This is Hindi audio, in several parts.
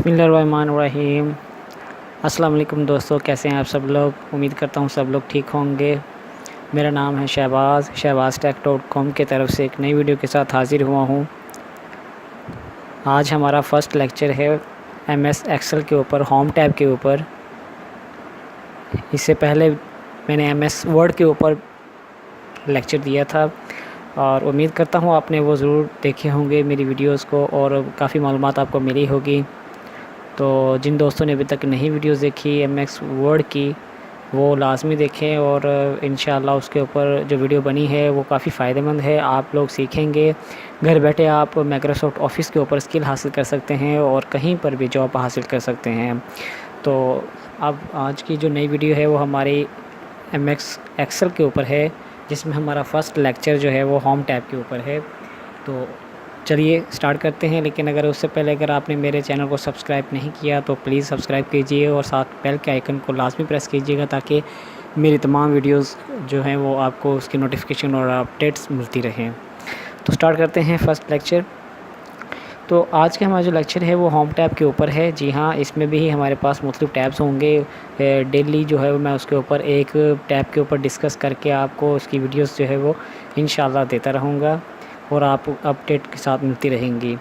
बिस्मिल्लाहिर्रहमानिर्रहीम। अस्सलाम वालेकुम दोस्तों, कैसे हैं आप सब लोग। उम्मीद करता हूँ सब लोग ठीक होंगे। मेरा नाम है शहबाज़ टेक.com की तरफ से एक नई वीडियो के साथ हाज़िर हुआ हूँ। आज हमारा फ़र्स्ट लेक्चर है MS एक्सेल के ऊपर, होम टैब के ऊपर। इससे पहले मैंने MS वर्ड के ऊपर लेक्चर दिया था और उम्मीद करता हूँ आपने वो ज़रूर देखे होंगे मेरी वीडियोज़ को और काफ़ी मालूमात आपको मिली होगी। तो जिन दोस्तों ने अभी तक नहीं वीडियोज़ देखी MS वर्ड की, वो लाजमी देखें और इंशाल्लाह उसके ऊपर जो वीडियो बनी है वो काफ़ी फ़ायदेमंद है। आप लोग सीखेंगे, घर बैठे आप माइक्रोसॉफ्ट ऑफिस के ऊपर स्किल हासिल कर सकते हैं और कहीं पर भी जॉब हासिल कर सकते हैं। तो अब आज की जो नई वीडियो है वो हमारी MS एक्सेल के ऊपर है, जिसमें हमारा फ़र्स्ट लेक्चर जो है वो होम टैब के ऊपर है। तो चलिए स्टार्ट करते हैं। लेकिन अगर उससे पहले अगर आपने मेरे चैनल को सब्सक्राइब नहीं किया तो प्लीज़ सब्सक्राइब कीजिए और साथ बेल के आइकन को लाजमी प्रेस कीजिएगा, ताकि मेरी तमाम वीडियोस जो हैं वो आपको उसकी नोटिफिकेशन और अपडेट्स मिलती रहें। तो स्टार्ट करते हैं फ़र्स्ट लेक्चर। तो आज का हमारा जो लेक्चर है वो होम टैब के ऊपर है। जी हाँ, इसमें भी हमारे पास मुख्तलिफ टैब्स होंगे। डेली जो है मैं उसके ऊपर एक टैब के ऊपर डिस्कस करके आपको उसकी वीडियोस जो है वो इंशाल्लाह देता रहूँगा और आप अपडेट के साथ मिलती रहेंगी।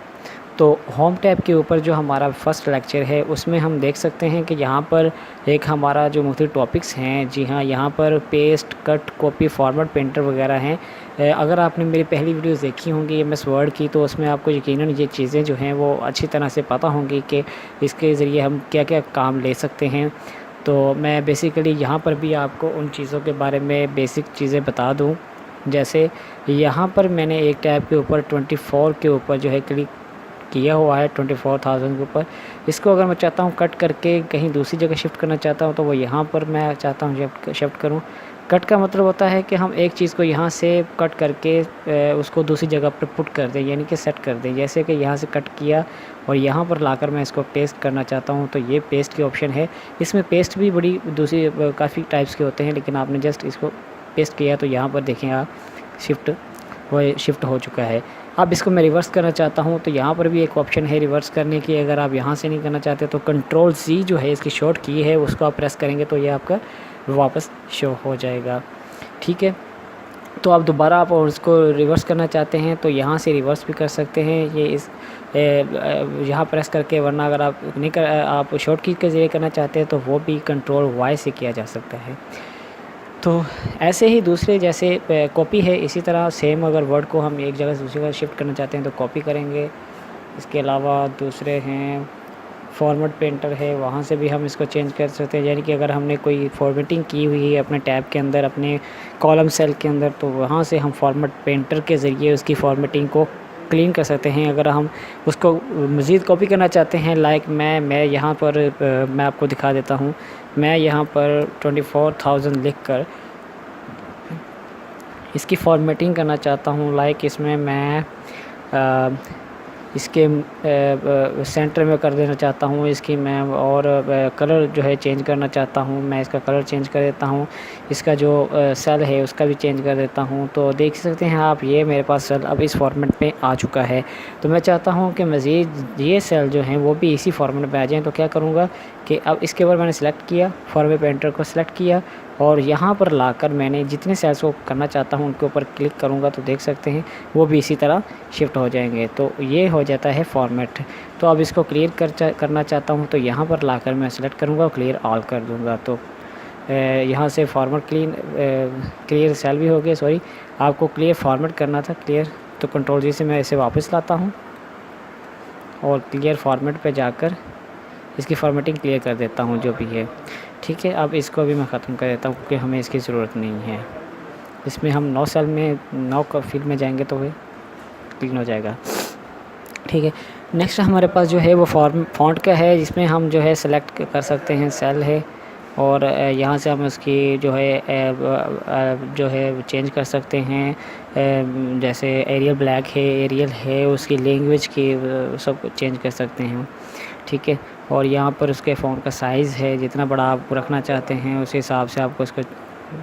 तो होम टैब के ऊपर जो हमारा फ़र्स्ट लेक्चर है उसमें हम देख सकते हैं कि यहाँ पर एक हमारा जो मुख्तलिफ टॉपिक्स हैं। जी हाँ, यहाँ पर paste, cut, copy, format, painter वगैरह हैं। अगर आपने मेरी पहली वीडियोस देखी होंगी MS वर्ड की, तो उसमें आपको यकीनन ये चीज़ें जो हैं वो अच्छी तरह से पता होंगी कि इसके ज़रिए हम क्या क्या काम ले सकते हैं। तो मैं बेसिकली यहाँ पर भी आपको उन चीज़ों के बारे में बेसिक चीज़ें बता दूँ। जैसे यहाँ पर मैंने एक टैब के ऊपर 24 के ऊपर जो है क्लिक किया हुआ है, 24,000 के ऊपर। इसको अगर मैं चाहता हूँ कट करके कहीं दूसरी जगह शिफ्ट करना चाहता हूँ तो वो यहाँ पर मैं चाहता हूँ शिफ्ट करूँ। कट का मतलब होता है कि हम एक चीज़ को यहाँ से कट करके उसको दूसरी जगह पर पुट कर दें, यानी कि सेट कर दें। जैसे कि यहाँ से कट किया और यहाँ पर लाकर मैं इसको पेस्ट करना चाहता हूँ, तो ये पेस्ट की ऑप्शन है। इसमें पेस्ट भी बड़ी दूसरी काफ़ी टाइप्स के होते हैं, लेकिन आपने जस्ट इसको पेस्ट किया तो यहाँ पर देखें आप शिफ्ट हो चुका है। अब इसको मैं रिवर्स करना चाहता हूँ तो यहाँ पर भी एक ऑप्शन है रिवर्स करने की। अगर आप यहाँ से नहीं करना चाहते तो Ctrl+C जो है इसकी शॉर्ट की है, उसको आप प्रेस करेंगे तो ये आपका वापस शो हो जाएगा। ठीक है, तो आप दोबारा आप और इसको रिवर्स करना चाहते हैं तो यहाँ से रिवर्स भी कर सकते हैं। ये इस यहाँ प्रेस करके, वरना अगर आप शॉर्ट की के ज़रिए करना चाहते हैं तो वो भी Ctrl+Y से किया जा सकता है। तो ऐसे ही दूसरे जैसे कॉपी है, इसी तरह सेम अगर वर्ड को हम एक जगह से दूसरी जगह शिफ्ट करना चाहते हैं तो कॉपी करेंगे। इसके अलावा दूसरे हैं फॉर्मेट पेंटर है, वहाँ से भी हम इसको चेंज कर सकते हैं। यानी कि अगर हमने कोई फॉर्मेटिंग की हुई है अपने टैब के अंदर, अपने कॉलम सेल के अंदर, तो वहाँ से हम फॉर्मेट पेंटर के ज़रिए उसकी फॉर्मेटिंग को क्लीन कर सकते हैं। अगर हम उसको मज़ीद कॉपी करना चाहते हैं, लाइक मैं यहाँ पर मैं आपको दिखा देता हूँ। मैं यहाँ पर 24,000 लिख कर इसकी फॉर्मेटिंग करना चाहता हूँ। लाइक इसमें मैं इसके सेंटर में कर देना चाहता हूँ इसकी मैं, और कलर जो है चेंज करना चाहता हूँ। मैं इसका कलर चेंज कर देता हूँ, इसका जो सेल है उसका भी चेंज कर देता हूँ। तो देख सकते हैं आप, ये मेरे पास सेल अब इस फॉर्मेट में आ चुका है। तो मैं चाहता हूँ कि मज़ीद ये सेल जो हैं वो भी इसी फॉर्मेट में आ जाएँ। तो क्या करूँगा कि अब इसके ऊपर मैंने सेलेक्ट किया, फॉर्मेट पेंटर को सिलेक्ट किया और यहाँ पर लाकर मैंने जितने सेल्स को करना चाहता हूँ उनके ऊपर क्लिक करूँगा तो देख सकते हैं वो भी इसी तरह शिफ्ट हो जाएंगे। तो ये हो जाता है फॉर्मेट। तो अब इसको क्लियर करना चाहता हूँ तो यहाँ पर लाकर मैं सेलेक्ट करूँगा और क्लियर ऑल कर दूँगा। तो यहाँ से फॉर्मेट क्लियर सेल भी हो गया। सॉरी, आपको क्लियर फॉर्मेट करना था, क्लियर। तो Ctrl+G से मैं इसे वापस लाता हूँ और क्लियर फॉर्मेट पे जाकर इसकी फॉर्मेटिंग क्लियर कर देता हूँ जो भी है। ठीक है, अब इसको भी मैं ख़त्म कर देता हूँ क्योंकि हमें इसकी ज़रूरत नहीं है। इसमें हम 9 सेल में 9 का फील्ड में जाएंगे तो वह क्लीन हो जाएगा। ठीक है, नेक्स्ट हमारे पास जो है वो फॉन्ट का है, जिसमें हम जो है सेलेक्ट कर सकते हैं सेल है और यहाँ से हम उसकी जो है चेंज कर सकते हैं। जैसे एरियल ब्लैक है, एरियल है, उसकी लैंग्वेज की सब चेंज कर सकते हैं। ठीक है, और यहाँ पर उसके फ़ॉन्ट का साइज़ है, जितना बड़ा आप रखना चाहते हैं उस हिसाब से आपको इसको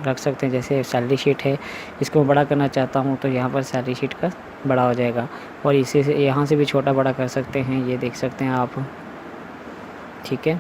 रख सकते हैं। जैसे सैलरी शीट है, इसको बड़ा करना चाहता हूँ तो यहाँ पर सैलरी शीट का बड़ा हो जाएगा और इसे से यहाँ से भी छोटा बड़ा कर सकते हैं। ये देख सकते हैं आप। ठीक है।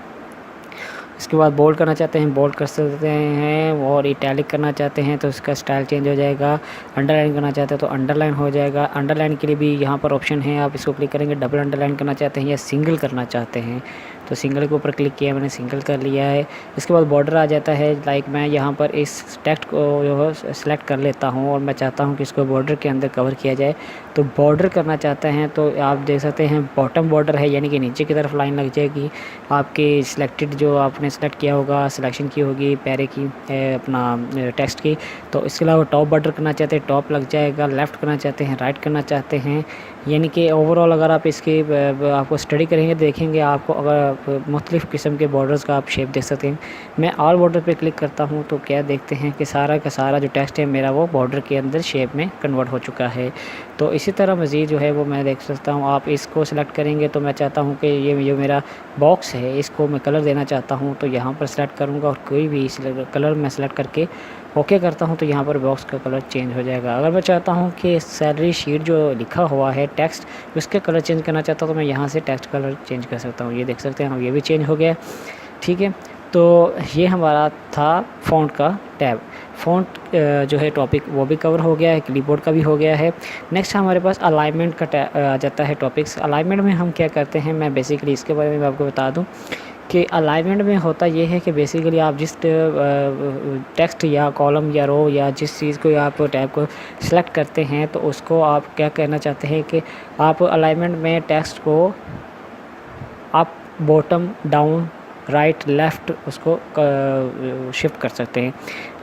इसके बाद बोल्ड करना चाहते हैं बोल्ड कर सकते हैं, और इटैलिक करना चाहते हैं तो इसका स्टाइल चेंज हो जाएगा। अंडरलाइन करना चाहते हैं तो अंडरलाइन हो जाएगा। अंडरलाइन के लिए भी यहाँ पर ऑप्शन है, आप इसको क्लिक करेंगे। डबल अंडरलाइन करना चाहते हैं या सिंगल करना चाहते हैं तो सिंगल के ऊपर क्लिक किया, मैंने सिंगल कर लिया है। इसके बाद बॉर्डर आ जाता है। लाइक मैं यहाँ पर इस टेक्स्ट को जो है सेलेक्ट कर लेता हूँ और मैं चाहता हूँ कि इसको बॉर्डर के अंदर कवर किया जाए। तो बॉर्डर करना चाहते हैं तो आप देख सकते हैं बॉटम बॉर्डर है, यानी कि नीचे की तरफ लाइन लग जाएगी आपके सिलेक्टेड, जो आपने सेलेक्ट किया होगा, सिलेक्शन की होगी पैरे की अपना टेक्स्ट की। तो इसके अलावा टॉप बॉर्डर करना चाहते हैं टॉप लग जाएगा। लेफ़्ट करना चाहते हैं राइट करना चाहते हैं, यानी कि ओवरऑल अगर आप इसकी आपको स्टडी करेंगे देखेंगे आपको अगर मुख्तलिफ़ किस्म के बॉर्डर्स का आप शेप देख सकते हैं। मैं ऑल बॉर्डर पे क्लिक करता हूँ तो क्या देखते हैं कि सारा का सारा जो टेक्स्ट है मेरा वो बॉर्डर के अंदर शेप में कन्वर्ट हो चुका है। तो इसी तरह मज़ीद जो है वो मैं देख सकता हूँ। आप इसको सेलेक्ट करेंगे तो मैं चाहता हूँ कि ये जो मेरा बॉक्स है इसको मैं कलर देना चाहता हूँ तो यहाँ पर सेलेक्ट करूँगा और कोई भी कलर मैं सेलेक्ट करके ओके करता हूँ तो यहाँ पर बॉक्स का कलर चेंज हो जाएगा। अगर मैं चाहता हूँ कि सैलरी शीट जो लिखा हुआ है टेक्स्ट उसके कलर चेंज करना चाहता हूँ तो मैं यहाँ से टेक्स्ट कलर चेंज कर सकता हूँ। ये देख सकते हैं हम, ये भी चेंज हो गया। ठीक है, तो ये हमारा था फ़ॉन्ट का टैब। फ़ॉन्ट जो है टॉपिक वो भी कवर हो गया है, क्लिपबोर्ड का भी हो गया है। नेक्स्ट हमारे पास अलाइनमेंट का आ जाता है टॉपिक्स। अलाइनमेंट में हम क्या करते हैं, मैं बेसिकली इसके बारे में आपको बता दूं कि अलाइनमेंट में होता ये है कि बेसिकली आप जिस टेक्स्ट या कॉलम या रो या जिस चीज़ को आप टैब को सिलेक्ट करते हैं तो उसको आप क्या कहना चाहते हैं कि आप अलाइनमेंट में टेक्स्ट को आप बॉटम डाउन राइट लेफ़्ट उसको शिफ्ट कर सकते हैं।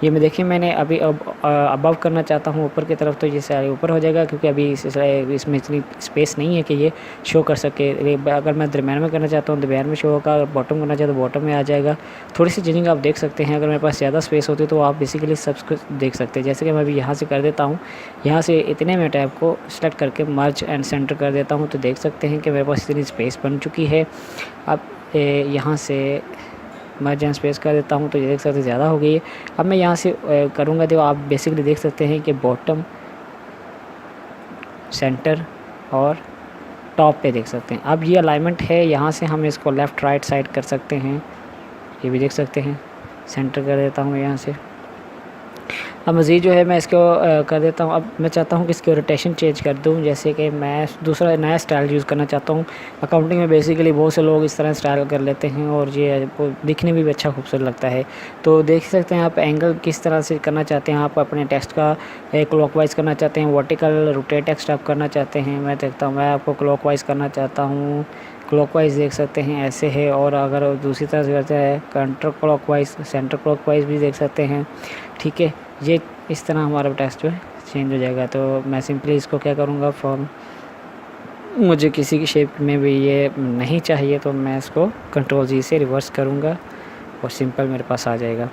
ये मैं देखिए मैंने अभी अबव करना चाहता हूँ ऊपर की तरफ तो ये सारे ऊपर हो जाएगा क्योंकि अभी इसमें इतनी स्पेस नहीं है कि ये शो कर सके। अगर मैं दरम्यान में करना चाहता हूँ दरम्यान में शो होगा, बॉटम करना चाहता हूँ बॉटम में आ जाएगा। थोड़ी सी चेंजिंग आप देख सकते हैं। अगर मेरे पास ज़्यादा स्पेस होती तो आप बेसिकली सब कुछ देख सकते हैं। जैसे कि मैं अभी यहाँ से कर देता हूँ, यहाँ से इतने में टैब को सेलेक्ट करके मर्ज एंड सेंटर कर देता हूँ तो देख सकते हैं कि मेरे पास इतनी स्पेस बन चुकी है। अब यहाँ से मर्ज एंड स्पेस कर देता हूँ तो ये देख सकते हैं ज़्यादा हो गई है। अब मैं यहाँ से करूँगा तो आप बेसिकली देख सकते हैं कि बॉटम सेंटर और टॉप पे देख सकते हैं। अब ये अलाइनमेंट है, यहाँ से हम इसको लेफ़्ट राइट साइड कर सकते हैं, ये भी देख सकते हैं। सेंटर कर देता हूँ यहाँ से। अब मज़ीद जो है मैं इसको कर देता हूँ। अब मैं चाहता हूँ कि इसकी रोटेशन चेंज कर दूँ, जैसे कि मैं दूसरा नया स्टाइल यूज़ करना चाहता हूँ। अकाउंटिंग में बेसिकली बहुत से लोग इस तरह स्टाइल कर लेते हैं और ये दिखने में भी अच्छा खूबसूरत लगता है। तो देख सकते हैं आप एंगल किस तरह से करना चाहते हैं। आप अपने टेक्स्ट का क्लॉकवाइज़ करना चाहते हैं, वर्टिकल रोटेट टेक्स्ट आप करना चाहते हैं। मैं देखता हूँ, मैं आपको क्लॉकवाइज़ करना चाहता हूँ। क्लॉकवाइज़ देख सकते हैं ऐसे है, और अगर दूसरी तरह से करते हैं काउंटर क्लॉकवाइज़ सेंटर क्लॉकवाइज़ भी देख सकते हैं। ठीक है, ये इस तरह हमारा टेक्स्ट जो है चेंज हो जाएगा। तो मैं सिंपली इसको क्या करूँगा, फॉर्म मुझे किसी की शेप में भी ये नहीं चाहिए तो मैं इसको कंट्रोल जी से रिवर्स करूँगा और सिंपल मेरे पास आ जाएगा।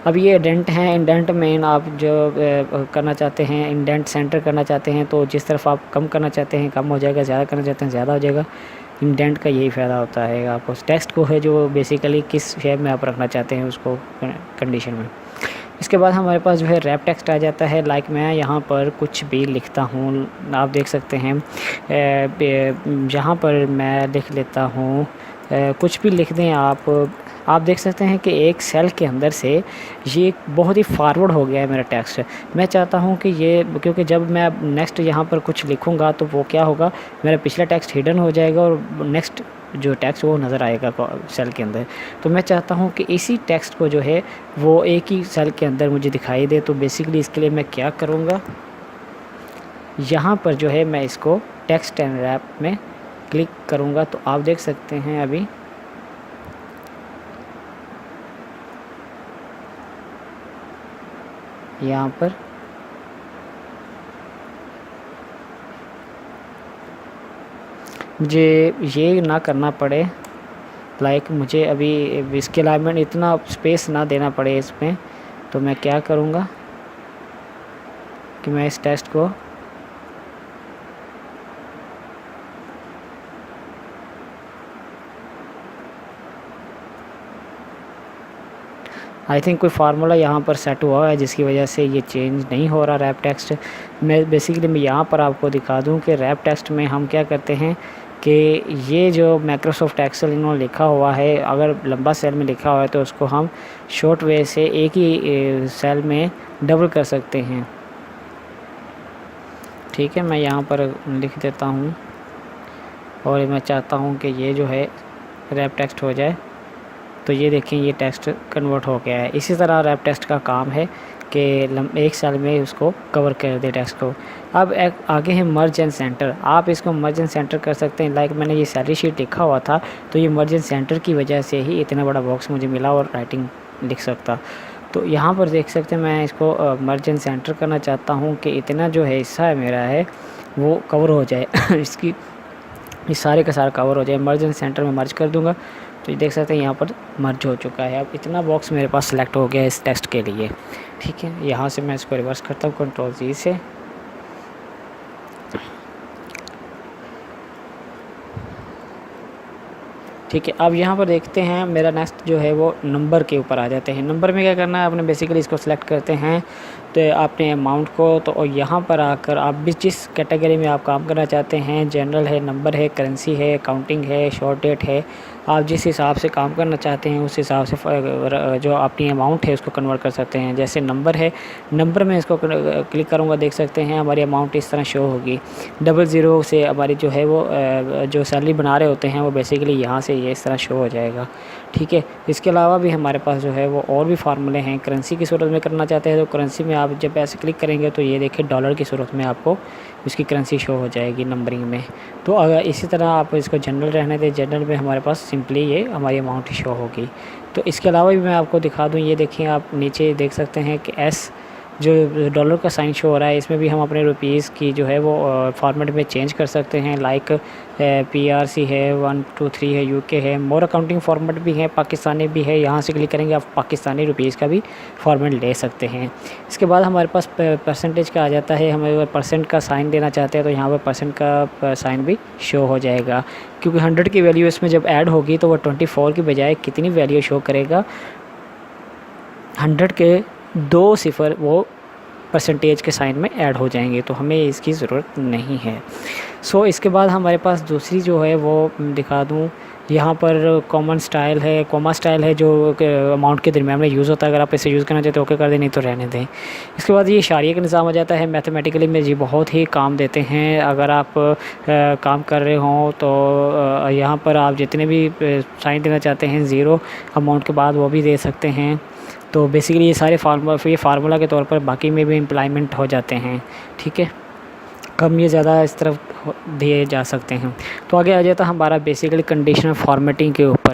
अब ये इंडेंट हैं, इंडेंट में आप जो करना चाहते हैं इंडेंट सेंटर करना चाहते हैं तो जिस तरफ आप कम करना चाहते हैं कम हो जाएगा, ज़्यादा करना चाहते हैं ज़्यादा हो जाएगा। इंडेंट का यही फ़ायदा होता है, आप उस टेक्स्ट को है जो बेसिकली किस शेप में आप रखना चाहते हैं उसको कंडीशन में। इसके बाद हमारे पास जो है रैप टेक्स्ट आ जाता है। लाइक मैं यहाँ पर कुछ भी लिखता हूँ, आप देख सकते हैं यहाँ पर मैं लिख लेता हूँ कुछ भी लिख दें आप देख सकते हैं कि एक सेल के अंदर से ये बहुत ही फॉरवर्ड हो गया है मेरा टेक्स्ट। मैं चाहता हूँ कि ये, क्योंकि जब मैं नेक्स्ट यहाँ पर कुछ लिखूँगा तो वो क्या होगा, मेरा पिछला टेक्स्ट हिडन हो जाएगा और नेक्स्ट जो टेक्स्ट वो नज़र आएगा सेल के अंदर। तो मैं चाहता हूँ कि इसी टेक्स्ट को जो है वो एक ही सेल के अंदर मुझे दिखाई दे। तो बेसिकली इसके लिए मैं क्या करूँगा, यहाँ पर जो है मैं इसको टेक्स्ट एंड रैप में क्लिक करूँगा तो आप देख सकते हैं अभी यहाँ पर मुझे ये ना करना पड़े, लाइक मुझे अभी इसके अलाइनमेंट इतना स्पेस ना देना पड़े इसमें। तो मैं क्या करूँगा कि मैं इस टेक्स्ट को आई थिंक कोई फार्मूला यहाँ पर सेट हुआ है जिसकी वजह से ये चेंज नहीं हो रहा रैप टेक्स्ट। मैं यहाँ पर आपको दिखा दूँ कि रैप टेक्स्ट में हम क्या करते हैं कि ये जो माइक्रोसॉफ्ट एक्सेल इन्होंने लिखा हुआ है, अगर लंबा सेल में लिखा हुआ है तो उसको हम शॉर्ट वे से एक ही सेल में डबल कर सकते हैं। ठीक है, मैं यहाँ पर लिख देता हूँ और मैं चाहता हूँ कि ये जो है रैप टेक्स्ट हो जाए, तो ये देखें ये टेक्स्ट कन्वर्ट हो गया है। इसी तरह रैप टेक्स्ट का काम है कि एक सेल में उसको कवर कर दे टेक्स्ट को। अब एक आगे है मर्ज एंड सेंटर। आप इसको मर्ज एंड सेंटर कर सकते हैं। लाइक मैंने ये सैलरी शीट लिखा हुआ था, तो ये मर्ज एंड सेंटर की वजह से ही इतना बड़ा बॉक्स मुझे मिला और राइटिंग लिख सकता। तो यहाँ पर देख सकते हैं मैं इसको मर्ज एंड सेंटर करना चाहता हूँ कि इतना जो है हिस्सा है मेरा है वो कवर हो जाए इसकी ये सारे का सारा कवर हो जाए। मर्ज एंड सेंटर में मर्ज कर दूंगा तो ये देख सकते हैं यहाँ पर मर्ज हो चुका है। अब इतना बॉक्स मेरे पास सेलेक्ट हो गया है इस टेक्स्ट के लिए। ठीक है, यहाँ से मैं इसको रिवर्स करता हूँ Ctrl+Z से। ठीक है, अब यहाँ पर देखते हैं मेरा नेक्स्ट जो है वो नंबर के ऊपर आ जाते हैं। नंबर में क्या करना है, आपने बेसिकली इसको सेलेक्ट करते हैं तो आपने अमाउंट को, तो यहाँ पर आकर आप भी जिस कैटेगरी में आप काम करना चाहते हैं, जनरल है, नंबर है, करेंसी है, अकाउंटिंग है, शॉर्ट डेट है, आप जिस हिसाब से काम करना चाहते हैं उस हिसाब से जो अपनी अमाउंट है उसको कन्वर्ट कर सकते हैं। जैसे नंबर है, नंबर में इसको क्लिक करूँगा, देख सकते हैं हमारी अमाउंट इस तरह शो होगी। 00 से हमारी जो है वो जो सैलरी बना रहे होते हैं वो बेसिकली यहाँ से ये इस तरह शो हो जाएगा। ठीक है, इसके अलावा भी हमारे पास जो है वो और भी फार्मूले हैं। करेंसी की सूरत में करना चाहते हैं तो करेंसी में आप जब ऐसे क्लिक करेंगे तो ये देखिए डॉलर की सूरत में आपको इसकी करेंसी शो हो जाएगी नंबरिंग में। तो अगर इसी तरह आप इसको जनरल रहने दें, जनरल में हमारे पास सिंपली ये हमारी अमाउंट ही शो होगी। तो इसके अलावा भी मैं आपको दिखा दूँ, ये देखिए आप नीचे देख सकते हैं कि एस जो डॉलर का साइन शो हो रहा है, इसमें भी हम अपने रुपीज़ की जो है वो फॉर्मेट में चेंज कर सकते हैं। लाइक PRC है, 123 है, UK है, मोर अकाउंटिंग फॉर्मेट भी है, पाकिस्तानी भी है। यहाँ से क्लिक करेंगे आप पाकिस्तानी रुपीज़ का भी फॉर्मेट ले सकते हैं। इसके बाद हमारे पास परसेंटेज का आ जाता है। हम अगर परसेंट का साइन देना चाहते हैं तो यहाँ पर परसेंट का साइन भी शो हो जाएगा, क्योंकि 100 की वैल्यू इसमें जब ऐड होगी तो वो 24 की बजाय कितनी वैल्यू शो करेगा, 100 के 2 सिफर वो परसेंटेज के साइन में ऐड हो जाएंगे, तो हमें इसकी ज़रूरत नहीं है। सो इसके बाद हमारे पास दूसरी जो है वो दिखा दूँ, यहाँ पर कॉमन स्टाइल है, कॉमा स्टाइल है जो अमाउंट के दरमियान में यूज़ होता है। अगर आप इसे यूज़ करना चाहते हो ओके कर दें, नहीं तो रहने दें। इसके बाद ये इशारिये का निज़ाम आ जाता है। मैथमेटिकली में जी बहुत ही काम देते हैं। अगर आप काम कर रहे हों तो यहाँ पर आप जितने भी साइन देना चाहते हैं 0 अमाउंट के बाद वो भी दे सकते हैं। तो बेसिकली ये सारे फार्मूला के तौर पर बाकी में भी इम्प्लाइमेंट हो जाते हैं। ठीक है, कम या ज़्यादा इस तरफ दिए जा सकते हैं। तो आगे आ जाता है हमारा बेसिकली कंडीशनल फॉर्मेटिंग के ऊपर।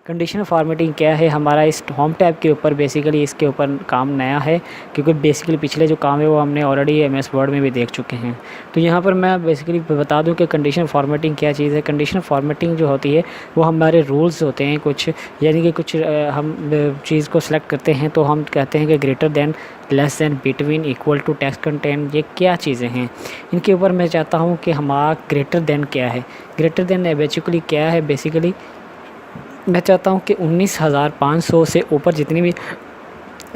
कंडीशनल फॉर्मेटिंग क्या है, हमारा इस होम टैब के ऊपर बेसिकली इसके ऊपर काम नया है, क्योंकि बेसिकली पिछले जो काम है वो हमने ऑलरेडी MS वर्ड में भी देख चुके हैं। तो यहाँ पर मैं बेसिकली बता दूँ कि कंडीशनल फॉर्मेटिंग क्या चीज़ है। कंडीशनल फॉर्मेटिंग जो होती है वो हमारे रूल्स होते हैं कुछ, यानी कि कुछ हम चीज़ को सिलेक्ट करते हैं तो हम कहते हैं कि greater than, less than, between, equal to, text content, ये क्या चीज़ें हैं। इनके ऊपर मैं चाहता हूँ कि हमारा ग्रेटर दैन क्या है। ग्रेटर दैन बेसिकली क्या है, बेसिकली मैं चाहता हूँ कि 19,500 से ऊपर जितनी भी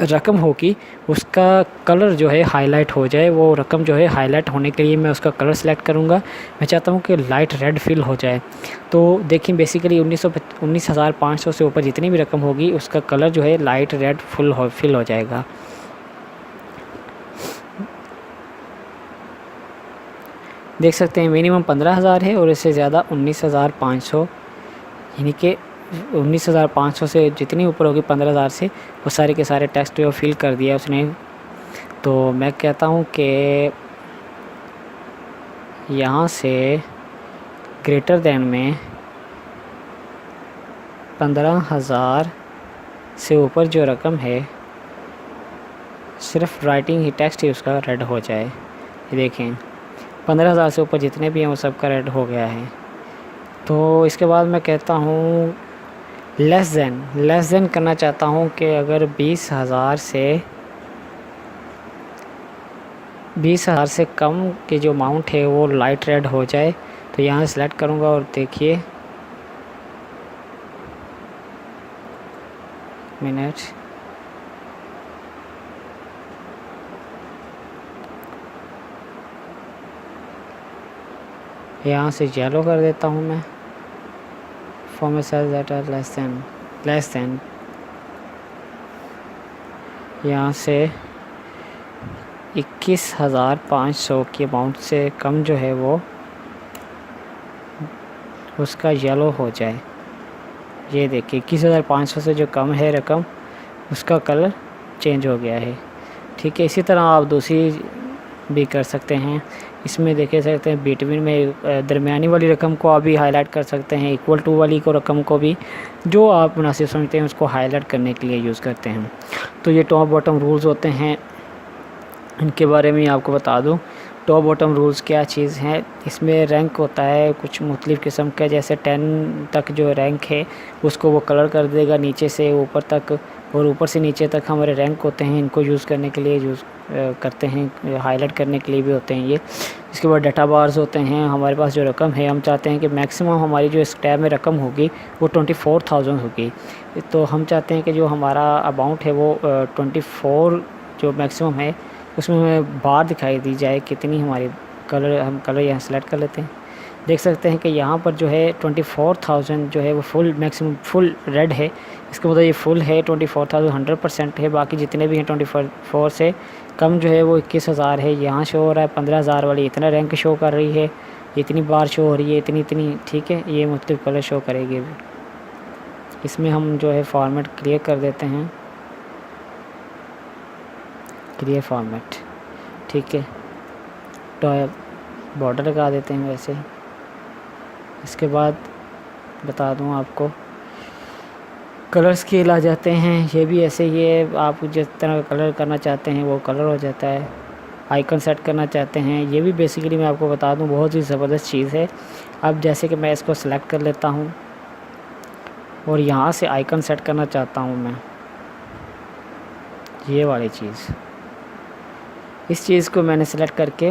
रकम होगी उसका कलर जो है हाईलाइट हो जाए। वो रकम जो है हाईलाइट होने के लिए मैं उसका कलर सेलेक्ट करूँगा। मैं चाहता हूँ कि लाइट रेड फिल हो जाए। तो देखिए बेसिकली 19,500 से ऊपर जितनी भी रकम होगी उसका कलर जो है लाइट रेड फिल हो जाएगा। देख सकते हैं मिनिमम 15,000 है और इससे ज़्यादा 19,500, यानी कि 19,500 से जितनी ऊपर होगी 15,000 से वो सारे के सारे टेक्स्ट जो फिल कर दिया उसने। तो मैं कहता हूँ कि यहाँ से ग्रेटर दैन में 15,000 से ऊपर जो रकम है सिर्फ राइटिंग ही, टेक्स्ट ही उसका रेड हो जाए। ये देखें 15,000 से ऊपर जितने भी हैं वो सबका रेड हो गया है। तो इसके बाद मैं कहता हूँ लेस देन करना चाहता हूँ कि अगर 20,000 से कम की जो अमाउंट है वो लाइट रेड हो जाए। तो यहाँ सेलेक्ट करूँगा और देखिए मिनट यहाँ से येलो कर देता हूँ मैं, format size that are less than यहाँ से 21,500 की अमाउंट से कम जो है वो उसका येलो हो जाए। ये देखिए 21,500 से जो कम है रकम उसका कलर चेंज हो गया है। ठीक है, इसी तरह आप दूसरी भी कर सकते हैं। इसमें देखे सकते हैं बिटवीन में दरमियानी वाली रकम को आप भी हाईलाइट कर सकते हैं, इक्वल टू वाली को रकम को भी, जो आप मुनासिब समझते हैं उसको हाईलाइट करने के लिए यूज़ करते हैं। तो ये टॉप बॉटम रूल्स होते हैं, इनके बारे में आपको बता दूं। टॉप बॉटम रूल्स क्या चीज़ है, इसमें रैंक होता है कुछ मुख्तलिफ़ किस्म का, जैसे 10 तक जो रैंक है उसको वो कलर कर देगा नीचे से ऊपर तक, और ऊपर से नीचे तक हमारे रैंक होते हैं, इनको यूज़ करने के लिए यूज़ करते हैं, हाईलाइट करने के लिए भी होते हैं ये। इसके बाद डाटा बार्स होते हैं, हमारे पास जो रकम है हम चाहते हैं कि मैक्सिमम हमारी जो इस टैब में रकम होगी वो 24,000 होगी। तो हम चाहते हैं कि जो हमारा अमाउंट है वो 24 जो मैक्सिमम है उसमें हमें बार दिखाई दी जाए कितनी हमारी हम कलर यहाँ सेलेक्ट कर लेते हैं। देख सकते हैं कि यहाँ पर जो है 24,000 जो है वो फुल मैक्सिमम फुल रेड है, इसका मतलब ये फुल है 24,000 100% है। बाकी जितने भी हैं 24 से कम जो है वो 21,000 है। यहाँ शो हो रहा है 15,000 वाली इतना रैंक शो कर रही है, इतनी बार शो हो रही है, इतनी। ठीक है, ये मुख्तलिफ कलर शो करेगी। इसमें हम जो है फॉर्मेट क्लियर कर देते हैं, क्लियर फॉर्मेट। ठीक है, तो बॉर्डर लगा देते हैं वैसे। इसके बाद बता दूं आपको कलर स्केल आ जाते हैं, ये भी ऐसे ही है, आप जिस तरह का कलर करना चाहते हैं वो कलर हो जाता है। आइकन सेट करना चाहते हैं, ये भी बेसिकली मैं आपको बता दूं बहुत ही ज़बरदस्त चीज़ है। अब जैसे कि मैं इसको सेलेक्ट कर लेता हूं और यहाँ से आइकन सेट करना चाहता हूं मैं, ये वाली चीज़, इस चीज़ को मैंने सेलेक्ट करके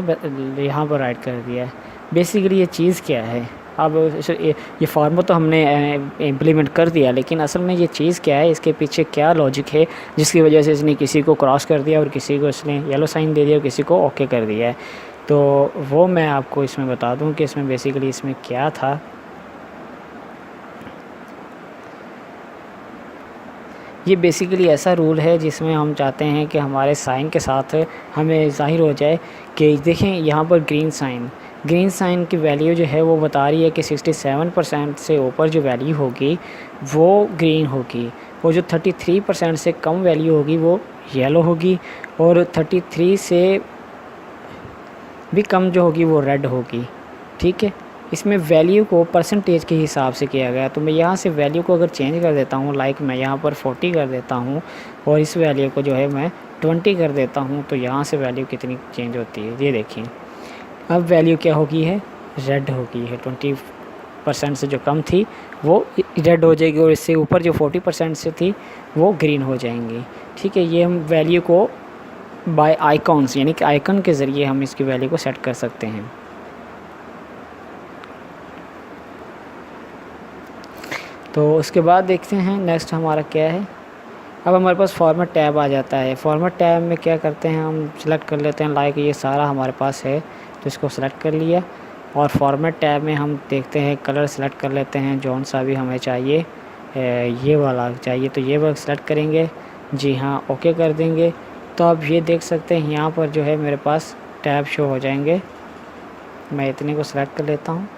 यहाँ पर राइट कर दिया है। बेसिकली ये चीज़ क्या है, अब ये फॉर्मूला तो हमने इम्प्लीमेंट कर दिया, लेकिन असल में ये चीज़ क्या है, इसके पीछे क्या लॉजिक है जिसकी वजह से इसने किसी को क्रॉस कर दिया और किसी को इसने येलो साइन दे दिया और किसी को ओके कर दिया है। तो वो मैं आपको इसमें बता दूं कि इसमें बेसिकली इसमें क्या था। ये बेसिकली ऐसा रूल है जिसमें हम चाहते हैं कि हमारे साइन के साथ हमें ज़ाहिर हो जाए कि देखें यहाँ पर ग्रीन साइन की वैल्यू जो है वो बता रही है कि 67% से ऊपर जो वैल्यू होगी वो ग्रीन होगी, और जो 33% से कम वैल्यू होगी वो येलो होगी, और 33 से भी कम जो होगी वो रेड होगी। ठीक है, इसमें वैल्यू को परसेंटेज के हिसाब से किया गया। तो मैं यहाँ से वैल्यू को अगर चेंज कर देता हूँ, लाइक मैं यहाँ पर 40 कर देता हूँ और इस वैल्यू को जो है मैं 20 कर देता हूँ, तो यहाँ से वैल्यू कितनी चेंज होती है ये देखिए। अब वैल्यू क्या होगी है, रेड होगी है। 20% से जो कम थी वो रेड हो जाएगी और इससे ऊपर जो 40% से थी वो ग्रीन हो जाएंगी। ठीक है, ये हम वैल्यू को बाय आइकॉन्स यानी कि आइकन के ज़रिए हम इसकी वैल्यू को सेट कर सकते हैं। तो उसके बाद देखते हैं नेक्स्ट हमारा क्या है। अब हमारे पास फॉर्मेट टैब आ जाता है। फॉर्मेट टैब में क्या करते हैं, हम सेलेक्ट कर लेते हैं, लाइक ये सारा हमारे पास है तो इसको सेलेक्ट कर लिया, और फॉर्मेट टैब में हम देखते हैं कलर सेलेक्ट कर लेते हैं, जौन सा भी हमें चाहिए, ये वाला चाहिए तो ये वाला सेलेक्ट करेंगे, जी हाँ ओके कर देंगे। तो आप ये देख सकते हैं यहाँ पर जो है मेरे पास टैब शो हो जाएंगे। मैं इतने को सेलेक्ट कर लेता हूँ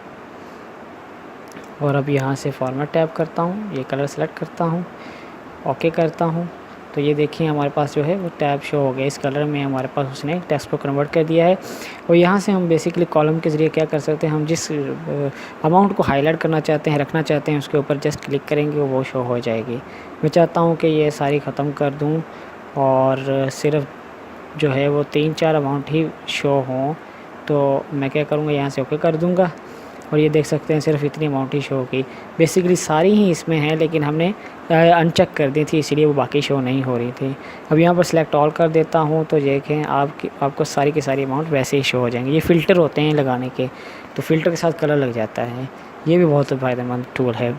और अब यहाँ से फॉर्मेट टैब करता हूँ, ये कलर सेलेक्ट करता हूँ, ओके करता हूँ। तो ये देखिए हमारे पास जो है वो टैब शो हो गया, इस कलर में हमारे पास उसने टेक्स्ट को कन्वर्ट कर दिया है। और यहाँ से हम बेसिकली कॉलम के ज़रिए क्या कर सकते हैं, हम जिस अमाउंट को हाईलाइट करना चाहते हैं, रखना चाहते हैं, उसके ऊपर जस्ट क्लिक करेंगे वो शो हो जाएगी। मैं चाहता हूँ कि ये सारी ख़त्म कर दूँ और सिर्फ जो है वो 3-4 अमाउंट ही शो हों, तो मैं क्या करूँगा यहाँ से ओके कर दूँगा और ये देख सकते हैं सिर्फ इतनी अमाउंट ही शो होगी। बेसिकली सारी ही इसमें हैं लेकिन हमने अनचेक कर दी थी इसलिए वो बाकी शो नहीं हो रही थी। अब यहाँ पर सिलेक्ट ऑल कर देता हूँ तो देखें आपको सारी की सारी अमाउंट वैसे ही शो हो जाएंगी। ये फ़िल्टर होते हैं लगाने के, तो फ़िल्टर के साथ कलर लग जाता है। ये भी बहुत फ़ायदेमंद टूल है।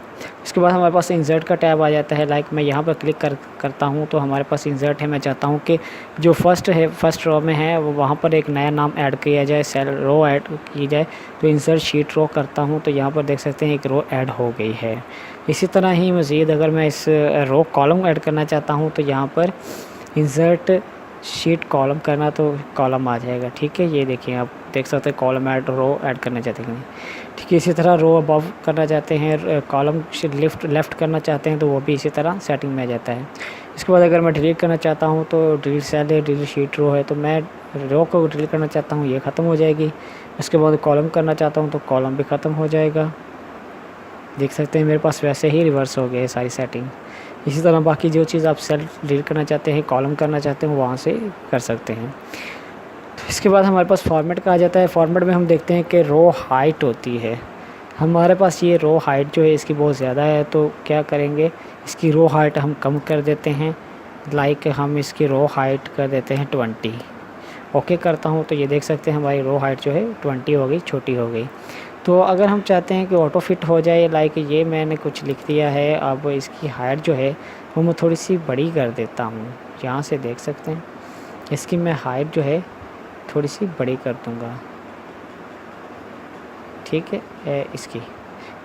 इसके बाद हमारे पास इंसर्ट का टैब आ जाता है। लाइक मैं यहाँ पर क्लिक करता हूँ तो हमारे पास इंसर्ट है। मैं चाहता हूँ कि जो फर्स्ट रो में है वो वहाँ पर एक नया नाम ऐड किया जाए, सेल रो ऐड की जाए। तो इंसर्ट शीट रो करता हूँ तो यहाँ पर देख सकते हैं एक रो ऐड हो गई है। इसी तरह ही मज़ीद अगर मैं इस रो कॉलम ऐड करना चाहता हूँ तो यहाँ पर इंसर्ट शीट कॉलम करना तो कॉलम आ जाएगा। ठीक है, ये देखिए आप देख सकते हैं कॉलम ऐड रो ऐड करना चाहते हैं। ठीक है, इसी तरह रो अबव करना चाहते हैं, कॉलम लेफ़्ट करना चाहते हैं तो वो भी इसी तरह सेटिंग में आ जाता है। इसके बाद अगर मैं डिलीट करना चाहता हूँ तो डिलीट सेल है, डिलीट शीट रो है, तो मैं रो को डिलीट करना चाहता हूँ, ये ख़त्म हो जाएगी। उसके बाद कॉलम करना चाहता हूँ तो कॉलम भी ख़त्म हो जाएगा। देख सकते हैं मेरे पास वैसे ही रिवर्स हो गए सारी सेटिंग। इसी तरह बाकी जो चीज़ आप सेल डिलीट करना चाहते हैं, कॉलम करना चाहते हैं, वहाँ से कर सकते हैं। इसके बाद हमारे पास फॉर्मेट का आ जाता है। फॉर्मेट में हम देखते हैं कि रो हाइट होती है। हमारे पास ये रो हाइट जो है इसकी बहुत ज़्यादा है, तो क्या करेंगे, इसकी रो हाइट हम कम कर देते हैं। लाइक हम इसकी रो हाइट कर देते हैं 20। ओके करता हूँ तो ये देख सकते हैं हमारी रो हाइट जो है 20 हो गई, छोटी हो गई। तो अगर हम चाहते हैं कि ऑटो फिट हो जाए, लाइक ये मैंने कुछ लिख दिया है, अब इसकी हाइट जो है वो मैं थोड़ी सी बड़ी कर देता हूँ। यहाँ से देख सकते हैं इसकी मैं हाइट जो है थोड़ी सी बड़ी कर दूँगा। ठीक है, इसकी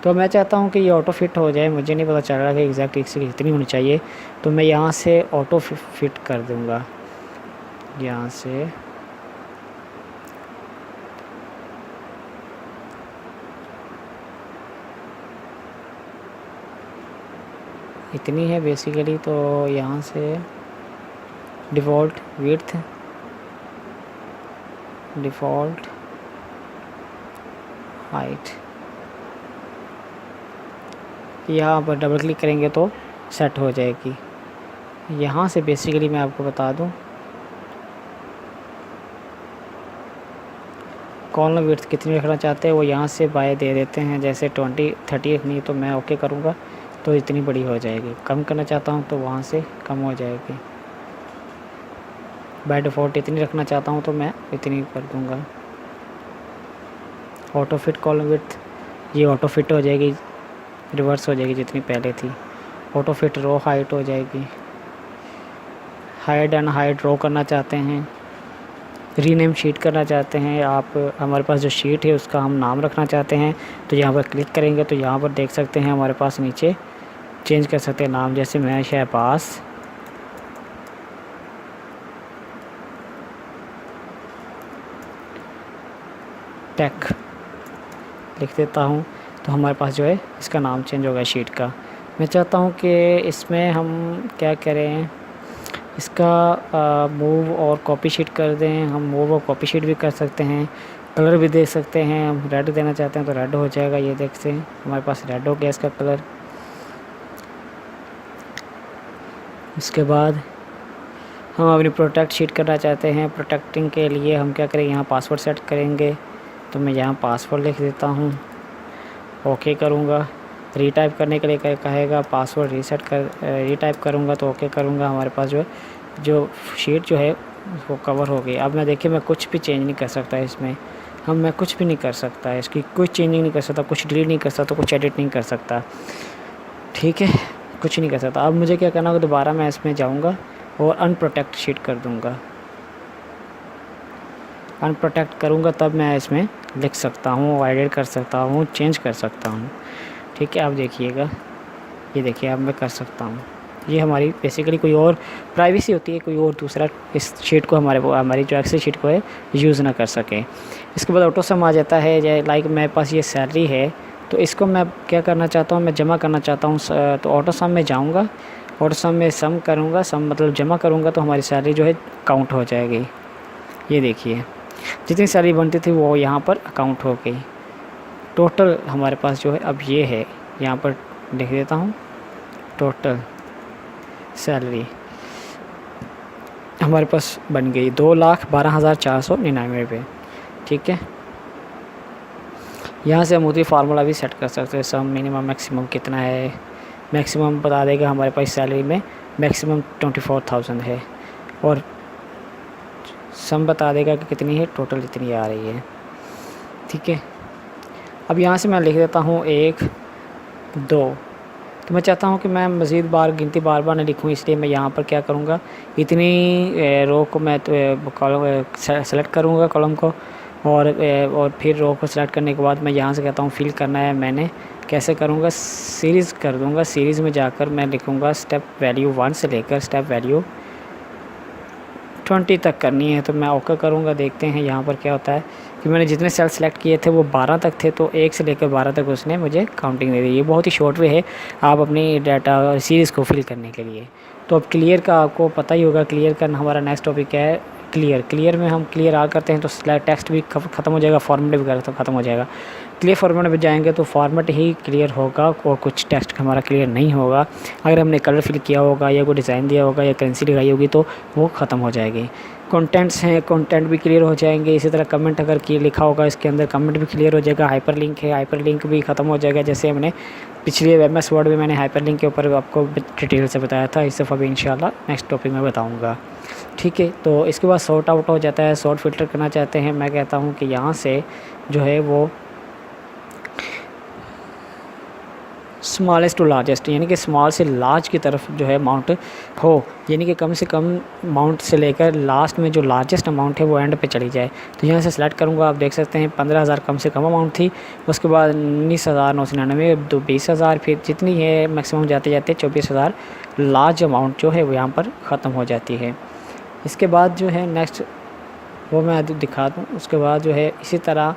तो मैं चाहता हूँ कि ये ऑटो फिट हो जाए। मुझे नहीं पता चल रहा कि एग्जैक्ट इसकी कितनी होनी चाहिए, तो मैं यहाँ से ऑटो फिट कर दूँगा। यहाँ से इतनी है बेसिकली, तो यहाँ से डिफ़ॉल्ट विड्थ, डिफ़ॉल्ट हाइट, यहाँ पर डबल क्लिक करेंगे तो सेट हो जाएगी। यहाँ से बेसिकली मैं आपको बता दूँ कॉलम विड्थ कितनी रखना चाहते हैं वो यहाँ से बाय दे देते हैं। जैसे 30 रखनी तो मैं ओके करूँगा तो इतनी बड़ी हो जाएगी। कम करना चाहता हूँ तो वहाँ से कम हो जाएगी। बाय डिफ़ॉल्ट इतनी रखना चाहता हूँ तो मैं इतनी कर दूँगा। ऑटो फिट कॉलम विड्थ, ये ऑटो फिट हो जाएगी, रिवर्स हो जाएगी जितनी पहले थी। ऑटो फिट रो हाइट हो जाएगी। हाइड एंड हाइड रो करना चाहते हैं, रीनेम शीट करना चाहते हैं आप, हमारे पास जो शीट है उसका हम नाम रखना चाहते हैं तो यहाँ पर क्लिक करेंगे तो यहाँ पर देख सकते हैं हमारे पास नीचे चेंज कर सकते हैं नाम। जैसे मैं शहबाज टेक लिख देता हूँ तो हमारे पास जो है इसका नाम चेंज होगा शीट का। मैं चाहता हूँ कि इसमें हम क्या करें, इसका मूव और कॉपी शीट कर दें। हम मूव और कॉपी शीट भी कर सकते हैं, कलर भी दे सकते हैं। हम रेड देना चाहते हैं तो रेड हो जाएगा। ये देखते हैं हमारे पास रेड हो गया इसका कलर। इसके बाद हम अपनी प्रोटेक्ट शीट करना चाहते हैं। प्रोटेक्टिंग के लिए हम क्या करें, यहाँ पासवर्ड सेट करेंगे तो मैं यहाँ पासवर्ड लिख देता हूँ, ओके करूँगा। रीटाइप करने के लिए कहेगा पासवर्ड रीटाइप करूँगा तो ओके करूँगा। हमारे पास जो शीट जो है वो कवर हो गई। अब मैं देखिए मैं कुछ भी चेंज नहीं कर सकता इसमें, मैं कुछ भी नहीं कर सकता, इसकी कोई चेंजिंग नहीं कर सकता, कुछ डिलीट नहीं कर सकता, कुछ एडिट नहीं कर सकता। ठीक है, कुछ नहीं कर सकता। अब मुझे क्या करना होगा, दोबारा मैं इसमें जाऊँगा और अनप्रोटेक्ट शीट कर दूँगा। अनप्रोटेक्ट करूँगा तब मैं इसमें लिख सकता हूँ, एडिट कर सकता हूँ, चेंज कर सकता हूँ। ठीक है, आप देखिएगा, ये देखिए अब मैं कर सकता हूँ। ये हमारी बेसिकली कोई और प्राइवेसी होती है, कोई और दूसरा इस शीट को हमारी जो एक्सेल शीट को है यूज़ ना कर सके। इसके बाद ऑटो सम आ जाता है। लाइक मेरे पास ये सैलरी है तो इसको मैं क्या करना चाहता हूँ, मैं जमा करना चाहता हूँ। तो ऑटो सम में जाऊँगा, ऑटो सम में सम करूँगा, सम मतलब जमा करूँगा तो हमारी सैलरी जो है काउंट हो जाएगी। ये देखिए जितनी सैलरी बनती थी वो यहाँ पर अकाउंट हो गई। टोटल हमारे पास जो है अब ये है, यहाँ पर लिख देता हूँ टोटल सैलरी हमारे पास बन गई 2,12,499 रुपये। ठीक है, यहाँ से हम उसी फार्मूला भी सेट कर सकते हैं। सम मिनिमम मैक्सिमम कितना है, मैक्सिमम बता देगा हमारे पास सैलरी में मैक्सिमम 24,000 है और सम बता देगा कि कितनी है, टोटल इतनी आ रही है। ठीक है, अब यहाँ से मैं लिख देता हूँ 1 2। तो मैं चाहता हूँ कि मैं मज़ीद बार गिनती बार बार नहीं लिखूँ, इसलिए मैं यहाँ पर क्या करूँगा, इतनी रो को मैं कॉलम सेलेक्ट करूँगा कॉलम को, और फिर रो को सेलेक्ट करने के बाद मैं यहाँ से कहता हूँ फिल करना है मैंने। कैसे करूँगा, सीरीज़ कर दूँगा। सीरीज़ में जाकर मैं लिखूँगा स्टेप वैल्यू 1 से लेकर स्टेप वैल्यू 20 तक करनी है। तो मैं ओके करूँगा। देखते हैं यहाँ पर क्या होता है कि मैंने जितने सेल सेलेक्ट किए थे वो 12 तक थे, तो 1 से लेकर 12 तक उसने मुझे काउंटिंग दे दी। ये बहुत ही शॉर्ट वे है आप अपनी डाटा सीरीज़ को फिल करने के लिए। तो अब क्लियर का आपको पता ही होगा, क्लियर का हमारा नेक्स्ट टॉपिक है क्लियर में हम क्लियर आर करते हैं तो टेक्स्ट भी ख़त्म हो जाएगा, फॉर्मेट भी ख़त्म हो जाएगा। क्लियर फॉर्मेट में जाएंगे तो फॉर्मेट ही क्लियर होगा और कुछ टेक्स्ट हमारा क्लियर नहीं होगा। अगर हमने कलर फिल किया होगा या कोई डिज़ाइन दिया होगा या करेंसी लगाई होगी तो वो ख़त्म हो जाएगी। कंटेंट्स हैं, कंटेंट भी क्लियर हो जाएंगे। इसी तरह कमेंट अगर की लिखा होगा इसके अंदर, कमेंट भी क्लियर हो जाएगा। हाइपर लिंक है, हाइपर लिंक भी ख़त्म हो जाएगा। जैसे हमने पिछले MS वर्ड में मैंने हाइपर लिंक के ऊपर आपको डिटेल से बताया था, इस दफ़ा भी इंशाल्लाह नेक्स्ट टॉपिक में बताऊँगा। ठीक है, तो इसके बाद सॉर्ट आउट हो जाता है। सॉर्ट फ़िल्टर करना चाहते हैं, मैं कहता हूँ कि यहाँ से जो है वो स्मॉलेस्ट टू लार्जेस्ट, यानी कि स्मॉल से लार्ज की तरफ जो है अमाउंट हो, यानी कि कम से कम अमाउंट से लेकर लास्ट में जो लार्जेस्ट अमाउंट है वो एंड पे चली जाए। तो यहाँ से सेलेक्ट करूँगा। आप देख सकते हैं 15,000 कम से कम अमाउंट थी, उसके बाद 19,999, 20,000, फिर जितनी है मैक्सिमम जाते जाते 24,000 लार्ज अमाउंट जो है वो यहाँ पर ख़त्म हो जाती है। इसके बाद जो है नेक्स्ट वो मैं दिखा दूँ। उसके बाद जो है इसी तरह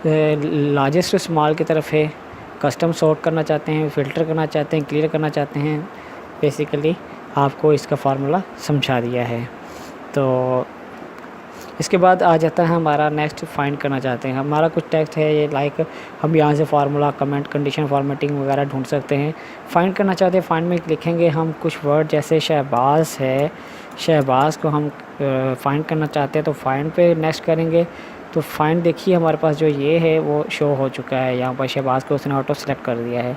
लार्जेस्ट स्मॉल की तरफ है। कस्टम सॉर्ट करना चाहते हैं, फ़िल्टर करना चाहते हैं, क्लियर करना चाहते हैं, बेसिकली आपको इसका फार्मूला समझा दिया है। तो इसके बाद आ जाता है हमारा नेक्स्ट फाइंड करना चाहते हैं। हमारा कुछ टेक्स्ट है ये लाइक हम यहाँ से फार्मूला, कमेंट, कंडीशन, फॉर्मेटिंग वगैरह ढूंढ सकते हैं। फाइंड करना चाहते हैं, फाइंड में लिखेंगे हम कुछ वर्ड, जैसे शहबाज है, शहबाज को हम फाइंड करना चाहते हैं तो फाइंड पे नेक्स्ट करेंगे। तो फाइंड देखिए हमारे पास जो ये है वो शो हो चुका है यहाँ पर। शहबाज को उसने ऑटो सेलेक्ट कर दिया है।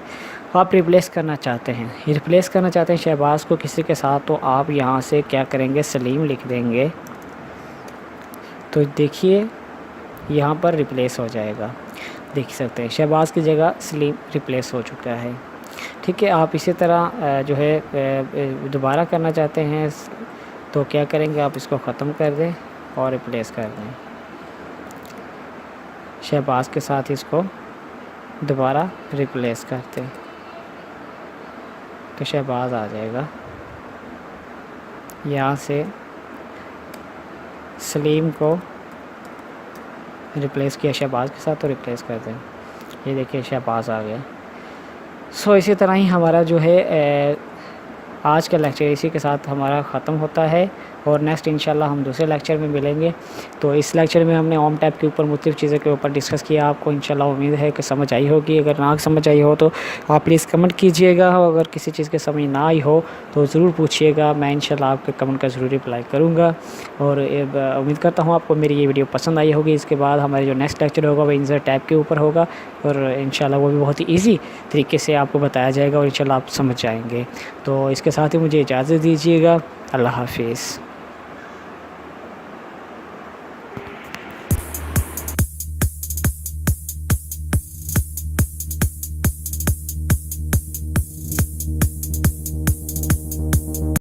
आप रिप्लेस करना चाहते हैं, रिप्लेस करना चाहते हैं शहबाज को किसी के साथ, तो आप यहाँ से क्या करेंगे, सलीम लिख देंगे। तो देखिए यहाँ पर रिप्लेस हो जाएगा, देख सकते हैं शहबाज की जगह सलीम रिप्लेस हो चुका है। ठीक है, आप इसी तरह जो है दोबारा करना चाहते हैं तो क्या करेंगे, आप इसको ख़त्म कर दें और रिप्लेस कर दें। शहबाज के साथ इसको दोबारा रिप्लेस करते तो शहबाज आ जाएगा। यहाँ से सलीम को रिप्लेस किया शहबाज के साथ तो रिप्लेस कर दें। ये देखिए शहबाज आ गया। सो इसी तरह ही हमारा जो है आज का लेक्चर इसी के साथ हमारा ख़त्म होता है और नेक्स्ट इंशाल्लाह हम दूसरे लेक्चर में मिलेंगे। तो इस लेक्चर में हमने होम टैब के ऊपर मुख्तलिफ़ चीज़ों के ऊपर डिस्कस किया। आपको इंशाल्लाह उम्मीद है कि समझ आई होगी। अगर ना समझ आई हो तो आप प्लीज़ कमेंट कीजिएगा। अगर किसी चीज़ की समझ ना आई हो तो ज़रूर पूछिएगा, मैं इंशाल्लाह आपके कमेंट का ज़रूर रिप्लाई करूँगा। और उम्मीद करता हूँ आपको मेरी ये वीडियो पसंद आई होगी। इसके बाद हमारे जो नेक्स्ट लेक्चर होगा वो इंसर्ट टैब के ऊपर होगा और इंशाल्लाह वो भी बहुत ही ईजी तरीके से आपको बताया जाएगा और इंशाल्लाह आप समझ जाएंगे। तो इसके साथ ही मुझे इजाज़त दीजिएगा। अल्लाह हाफिज़।